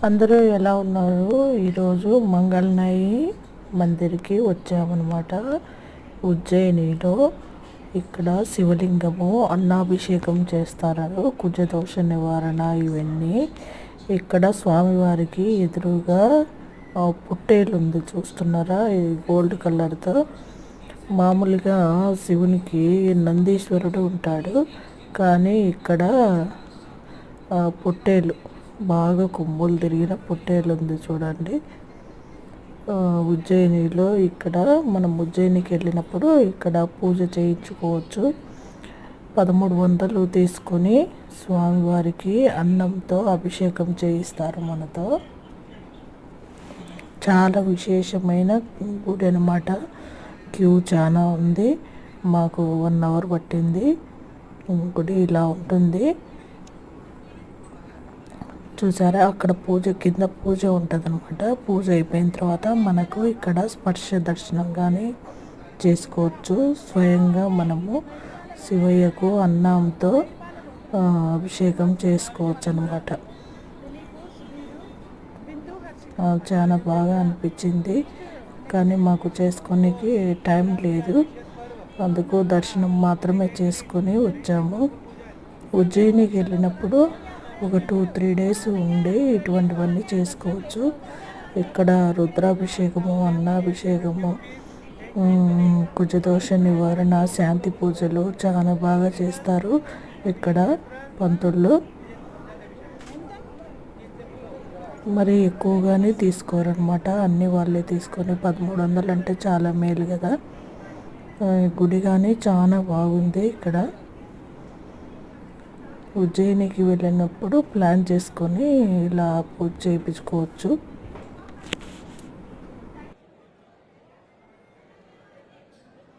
అందరూ ఎలా ఉన్నారు? ఈరోజు మంగళనాయి మందిర్కి వచ్చామన్నమాట. ఉజ్జయినిలో ఇక్కడ శివలింగము అన్నాభిషేకం చేస్తారు. కుజదోష నివారణ ఇవన్నీ. ఇక్కడ స్వామివారికి ఎదురుగా పుట్టేలు ఉంది, చూస్తున్నారా? ఇది గోల్డ్ కలర్తో. మామూలుగా శివునికి నందీశ్వరుడు ఉంటాడు, కానీ ఇక్కడ పొట్టేలు, బాగా కొమ్ములు తిరిగిన పొట్టేలు ఉంది చూడండి. ఉజ్జయినిలో ఇక్కడ మనం ఉజ్జయినికి వెళ్ళినప్పుడు ఇక్కడ పూజ చేయించుకోవచ్చు. 1300 తీసుకొని స్వామివారికి అన్నంతో అభిషేకం చేయిస్తారు మనతో. చాలా విశేషమైన గుడి అనమాట. క్యూ చాలా ఉంది, మాకు 1 అవర్ పట్టింది. గుడి ఇలా ఉంటుంది, చూసారా? అక్కడ పూజ, కింద పూజ ఉంటుంది అనమాట. పూజ అయిపోయిన తర్వాత మనకు ఇక్కడ స్పర్శ దర్శనం కానీ చేసుకోవచ్చు. స్వయంగా మనము శివయ్యకు అన్నంతో అభిషేకం చేసుకోవచ్చు అనమాట. చాలా బాగా అనిపించింది, కానీ మాకు చేసుకోనికి టైం లేదు, అందుకు దర్శనం మాత్రమే చేసుకొని వచ్చాము. ఉజ్జయినికి వెళ్ళినప్పుడు ఒక 2-3 డేస్ ఉండి ఇటువంటివన్నీ చేసుకోవచ్చు. ఇక్కడ రుద్రాభిషేకము, అన్నాభిషేకము, కుజదోష నివారణ, శాంతి పూజలు చాలా బాగా చేస్తారు ఇక్కడ పంతుళ్ళు. మరి ఎక్కువగానే తీసుకోరనమాట, అన్నీ వాళ్ళే తీసుకొని 1300 అంటే చాలా మేలు కదా. గుడి కానీ చాలా బాగుంది. ఇక్కడ ఉజ్జయినికి వెళ్ళినప్పుడు ప్లాన్ చేసుకొని ఇలా పూజ చేయించుకోవచ్చు.